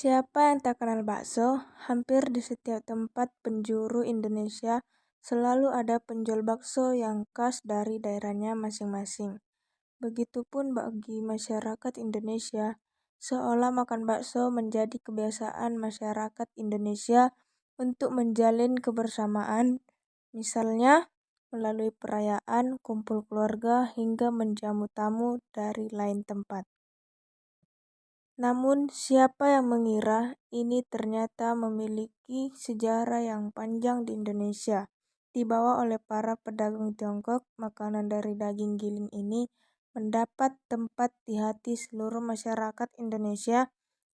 Siapa yang tak kenal bakso? Hampir di setiap tempat penjuru Indonesia selalu ada penjual bakso yang khas dari daerahnya masing-masing. Begitupun bagi masyarakat Indonesia, seolah makan bakso menjadi kebiasaan masyarakat Indonesia untuk menjalin kebersamaan, misalnya melalui perayaan, kumpul keluarga, hingga menjamu tamu dari lain tempat. Namun, siapa yang mengira ini ternyata memiliki sejarah yang panjang di Indonesia. Dibawa oleh para pedagang Tiongkok, makanan dari daging giling ini mendapat tempat di hati seluruh masyarakat Indonesia,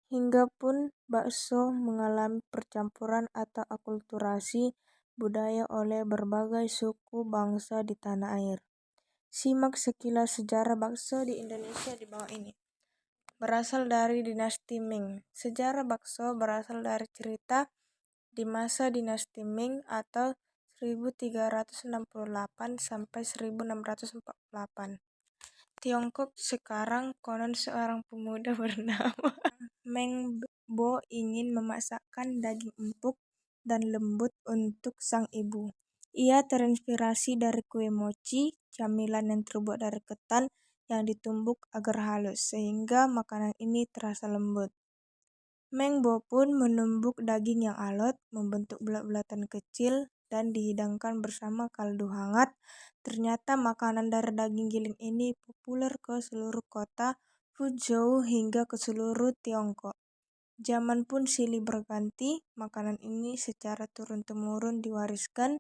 hingga pun bakso mengalami percampuran atau akulturasi budaya oleh berbagai suku bangsa di tanah air. Simak sekilas sejarah bakso di Indonesia di bawah ini. Berasal dari dinasti Ming. Sejarah bakso berasal dari cerita di masa dinasti Ming atau 1368 sampai 1648. Tiongkok sekarang konon seorang pemuda bernama Meng Bo ingin memasakkan daging empuk dan lembut untuk sang ibu. Ia terinspirasi dari kue mochi, camilan yang terbuat dari ketan yang ditumbuk agar halus, sehingga makanan ini terasa lembut. Meng Bo pun menumbuk daging yang alot, membentuk bulat-bulatan kecil, dan dihidangkan bersama kaldu hangat. Ternyata makanan dari daging giling ini populer ke seluruh kota Fuzhou hingga ke seluruh Tiongkok. Zaman pun silih berganti, makanan ini secara turun-temurun diwariskan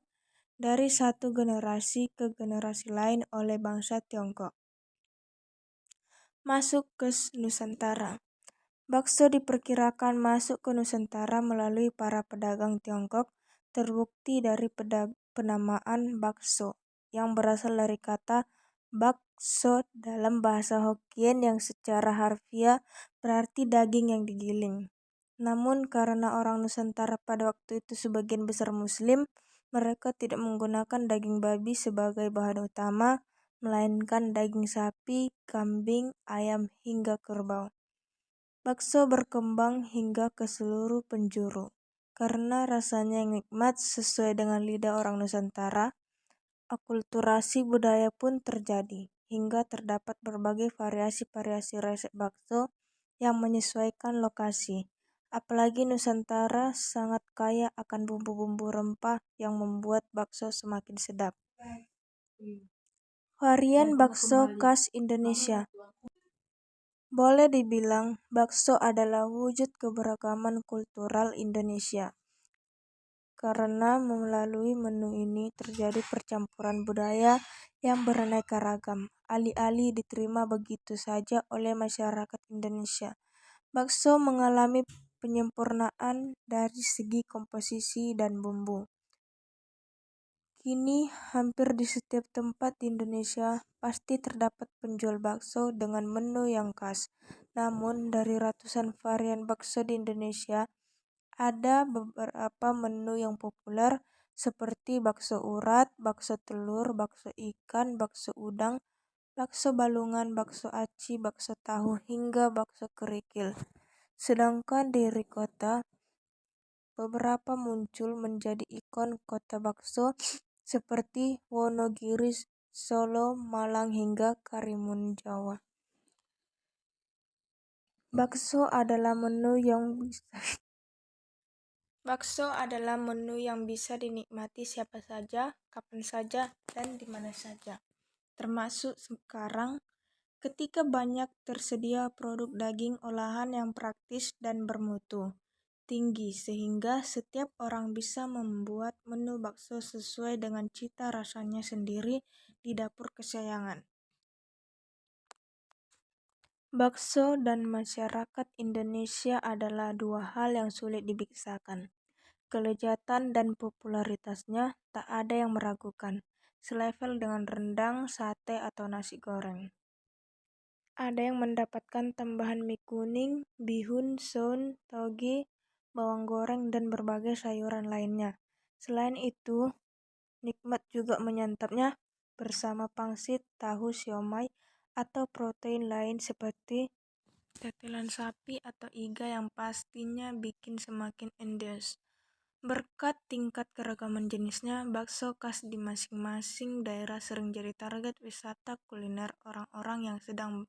dari satu generasi ke generasi lain oleh bangsa Tiongkok. Masuk ke Nusantara. Bakso diperkirakan masuk ke Nusantara melalui para pedagang Tiongkok, terbukti dari penamaan bakso yang berasal dari kata bakso dalam bahasa Hokkien yang secara harfiah berarti daging yang digiling. Namun karena orang Nusantara pada waktu itu sebagian besar Muslim, mereka tidak menggunakan daging babi sebagai bahan utama, melainkan daging sapi, kambing, ayam, hingga kerbau. Bakso berkembang hingga ke seluruh penjuru. Karena rasanya yang nikmat sesuai dengan lidah orang Nusantara, akulturasi budaya pun terjadi, hingga terdapat berbagai variasi-variasi resep bakso yang menyesuaikan lokasi. Apalagi Nusantara sangat kaya akan bumbu-bumbu rempah yang membuat bakso semakin sedap. Varian bakso khas Indonesia. Boleh dibilang, bakso adalah wujud keberagaman kultural Indonesia. Karena melalui menu ini terjadi percampuran budaya yang beraneka ragam, alih-alih diterima begitu saja oleh masyarakat Indonesia. Bakso mengalami penyempurnaan dari segi komposisi dan bumbu. Kini, hampir di setiap tempat di Indonesia pasti terdapat penjual bakso dengan menu yang khas. Namun, dari ratusan varian bakso di Indonesia, ada beberapa menu yang populer seperti bakso urat, bakso telur, bakso ikan, bakso udang, bakso balungan, bakso aci, bakso tahu, hingga bakso kerikil. Sedangkan di kota, beberapa muncul menjadi ikon kota bakso seperti Wonogiri, Solo, Malang, hingga Karimun Jawa. Bakso adalah menu yang bisa dinikmati siapa saja, kapan saja, dan di mana saja. Termasuk sekarang ketika banyak tersedia produk daging olahan yang praktis dan bermutu tinggi sehingga setiap orang bisa membuat menu bakso sesuai dengan cita rasanya sendiri di dapur kesayangan. Bakso dan masyarakat Indonesia adalah dua hal yang sulit dipisahkan. Kelezatan dan popularitasnya tak ada yang meragukan, selevel dengan rendang, sate, atau nasi goreng. Ada yang mendapatkan tambahan mie kuning, bihun, soun, toge, bawang goreng, dan berbagai sayuran lainnya. Selain itu, nikmat juga menyantapnya bersama pangsit, tahu, siomay, atau protein lain seperti tetelan sapi atau iga yang pastinya bikin semakin endes. Berkat tingkat keragaman jenisnya, bakso khas di masing-masing daerah sering jadi target wisata kuliner orang-orang yang sedang